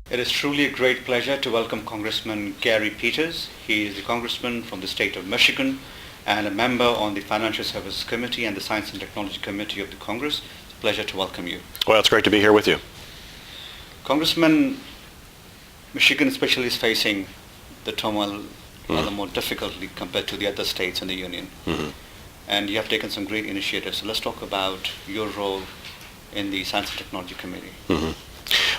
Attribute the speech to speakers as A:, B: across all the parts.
A: It is truly a great pleasure to welcome Congressman Gary Peters. He is the Congressman from the state of Michigan and a member on the Financial Services Committee and the Science and Technology Committee of the Congress. It's a pleasure to welcome you.
B: Well, it's great to be here with you.
A: Congressman, Michigan especially is facing the turmoil rather more difficultly compared to the other states in the union. And you have taken some great initiatives. So let's talk about your role in the Science and Technology Committee.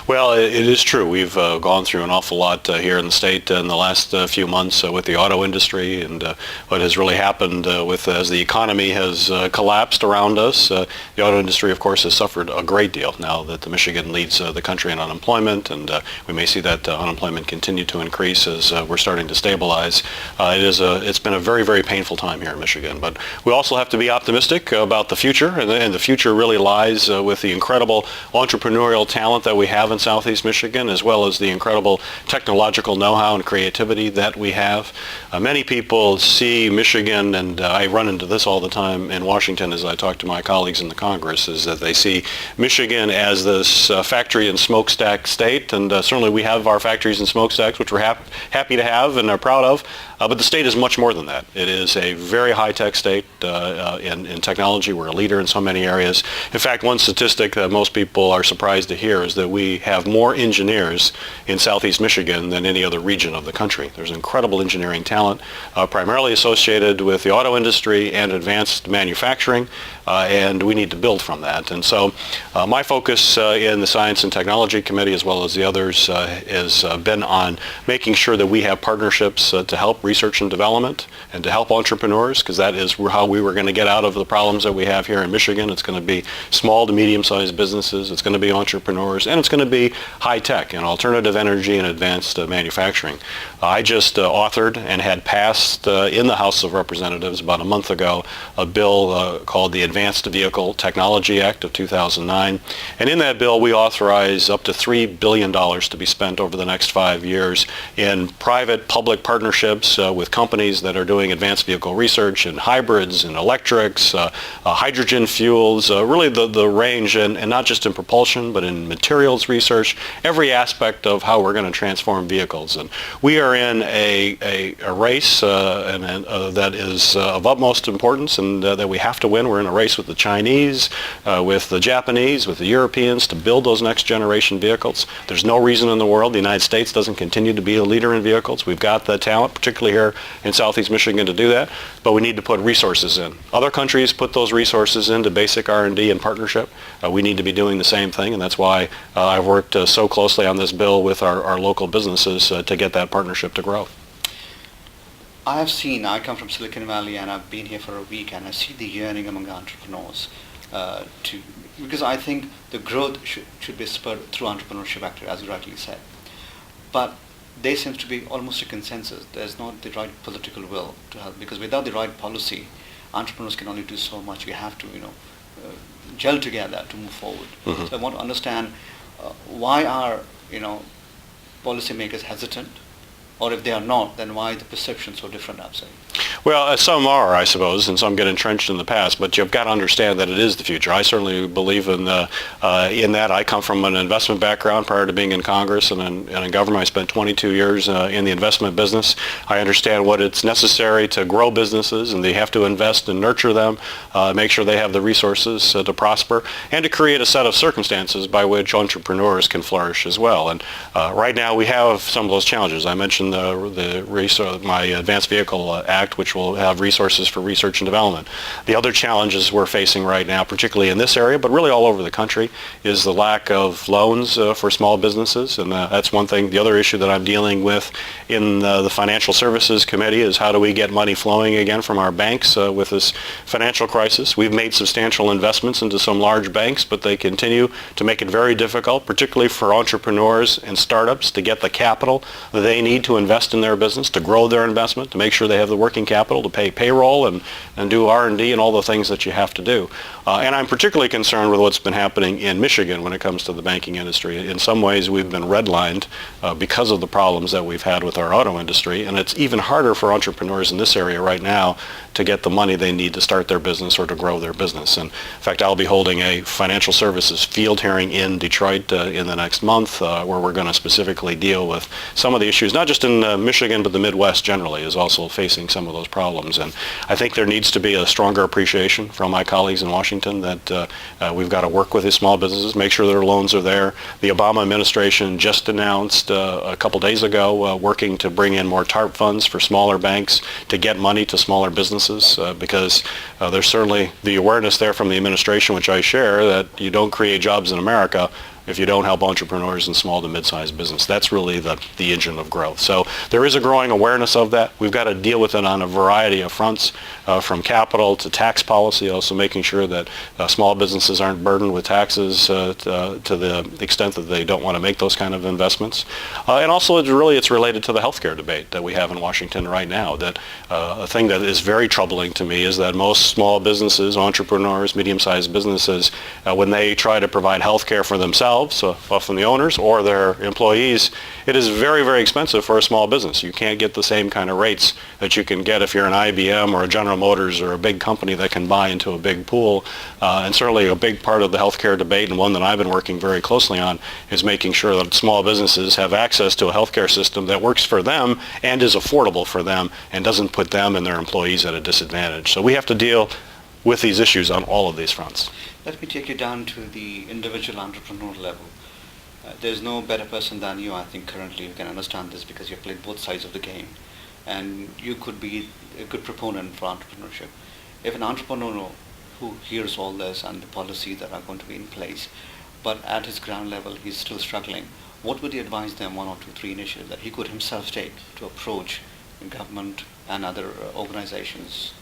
B: Well, it is true. We've gone through an awful lot here in the state in the last few months with the auto industry and what has really happened as the economy has collapsed around us. The auto industry, of course, has suffered a great deal now that Michigan leads the country in unemployment, and we may see that unemployment continue to increase as we're starting to stabilize. It's been a very, very painful time here in Michigan, but we also have to be optimistic about the future, and the future really lies with the incredible entrepreneurial talent that we have in Southeast Michigan, as well as the incredible technological know-how and creativity that we have. Many people see Michigan, and I run into this all the time in Washington as I talk to my colleagues in the Congress, is that they see Michigan as this factory and smokestack state, and certainly we have our factories and smokestacks, which we're happy to have and are proud of, but the state is much more than that. It is a very high-tech state in technology. We're a leader in so many areas. In fact, one statistic that most people are surprised to hear is that we have more engineers in Southeast Michigan than any other region of the country. There's incredible engineering talent, primarily associated with the auto industry and advanced manufacturing, and we need to build from that. And so my focus in the Science and Technology Committee, as well as the others, has been on making sure that we have partnerships to help research and development and to help entrepreneurs, because that is how we were going to get out of the problems that we have here in Michigan. It's going to be small to medium-sized businesses, it's going to be entrepreneurs, and it's going to be high-tech and alternative energy and advanced manufacturing. I just authored and had passed in the House of Representatives about a month ago a bill called the Advanced Vehicle Technology Act of 2009. And in that bill, we authorize up to $3 billion to be spent over the next 5 years in private-public partnerships with companies that are doing advanced vehicle research in hybrids and electrics, hydrogen fuels, really the range, and not just in propulsion, but in materials research, every aspect of how we're going to transform vehicles. And we are in a race that is of utmost importance and that we have to win. We're in a race with the Chinese, with the Japanese, with the Europeans to build those next generation vehicles. There's no reason in the world the United States doesn't continue to be a leader in vehicles. We've got the talent, particularly here in Southeast Michigan, to do that, but we need to put resources in. Other countries put those resources into basic R&D and partnership. We need to be doing the same thing, and that's why I've worked so closely on this bill with our local businesses to get that partnership to grow.
A: I come from Silicon Valley and I've been here for a week, and I see the yearning among entrepreneurs because I think the growth should be spurred through entrepreneurship, actually, as you rightly said. But there seems to be almost a consensus. There's not the right political will to help, because without the right policy, entrepreneurs can only do so much. We have to, gel together to move forward. So I want to understand why are, policymakers hesitant, or if they are not, then why the perception so different outside?
B: Well, some are, I suppose, and some get entrenched in the past, but you've got to understand that it is the future. I certainly believe in that. I come from an investment background prior to being in Congress and in government. I spent 22 years in the investment business. I understand what it's necessary to grow businesses, and they have to invest and nurture them, make sure they have the resources to prosper, and to create a set of circumstances by which entrepreneurs can flourish as well. And right now we have some of those challenges. I mentioned my Advanced Vehicle Act, which will have resources for research and development. The other challenges we're facing right now, particularly in this area, but really all over the country, is the lack of loans for small businesses, and that's one thing. The other issue that I'm dealing with in the Financial Services Committee is how do we get money flowing again from our banks with this financial crisis. We've made substantial investments into some large banks, but they continue to make it very difficult, particularly for entrepreneurs and startups, to get the capital that they need to invest in their business, to grow their investment, to make sure they have the working capital capital to pay payroll and do R&D and all the things that you have to do. And I'm particularly concerned with what's been happening in Michigan when it comes to the banking industry. In some ways, we've been redlined because of the problems that we've had with our auto industry, and it's even harder for entrepreneurs in this area right now to get the money they need to start their business or to grow their business. And in fact, I'll be holding a financial services field hearing in Detroit in the next month where we're going to specifically deal with some of the issues, not just in Michigan, but the Midwest generally is also facing some of those problems. And I think there needs to be a stronger appreciation from my colleagues in Washington that we've got to work with these small businesses, make sure their loans are there. The Obama administration just announced a couple days ago working to bring in more TARP funds for smaller banks to get money to smaller businesses because there's certainly the awareness there from the administration, which I share, that you don't create jobs in America if you don't help entrepreneurs and small to mid-sized business. That's really the engine of growth. So there is a growing awareness of that. We've got to deal with it on a variety of fronts, from capital to tax policy, also making sure that small businesses aren't burdened with taxes to the extent that they don't want to make those kind of investments. And also it's related to the healthcare debate that we have in Washington right now. That a thing that is very troubling to me is that most small businesses, entrepreneurs, medium-sized businesses, when they try to provide healthcare for themselves, often the owners or their employees, it is very, very expensive for a small business. You can't get the same kind of rates that you can get if you're an IBM or a General Motors or a big company that can buy into a big pool. And certainly a big part of the healthcare debate, and one that I've been working very closely on, is making sure that small businesses have access to a healthcare system that works for them and is affordable for them and doesn't put them and their employees at a disadvantage. So we have to deal with these issues on all of these fronts.
A: Let me take you down to the individual entrepreneur level. There's no better person than you, I think, currently who can understand this because you've played both sides of the game. And you could be a good proponent for entrepreneurship. If an entrepreneur who hears all this and the policies that are going to be in place, but at his ground level he's still struggling, what would you advise them, 1 or 2, 3 initiatives that he could himself take to approach government and other organizations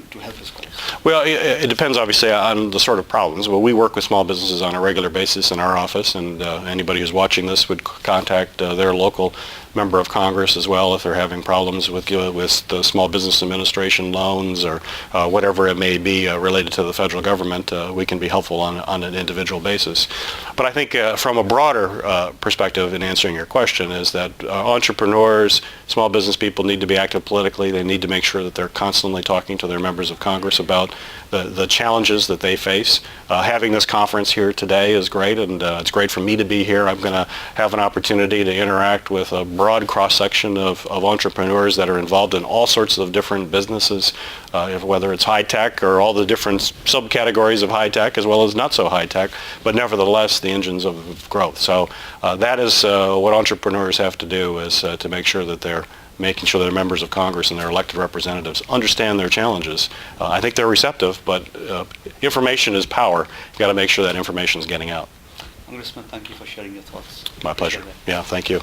A: to help his cause?
B: Well, it depends obviously on the sort of problems. Well, we work with small businesses on a regular basis in our office, and anybody who's watching this would contact their local member of Congress as well if they're having problems with the Small Business Administration loans or whatever it may be related to the federal government. We can be helpful on an individual basis. But I think from a broader perspective in answering your question is that entrepreneurs, small business people need to be active politically. They need to make sure that they're constantly talking to their members of Congress about the challenges that they face. Having this conference here today is great, and it's great for me to be here. I'm going to have an opportunity to interact with a broad cross-section of entrepreneurs that are involved in all sorts of different businesses, whether it's high-tech or all the different subcategories of high-tech as well as not so high-tech, but nevertheless the engines of growth. So that is what entrepreneurs have to do, is to make sure that they're making sure their members of Congress and their elected representatives understand their challenges. I think they're receptive, but information is power. You've got to make sure that information is getting out.
A: Congressman, thank you for sharing your thoughts.
B: My pleasure. Yeah, thank you.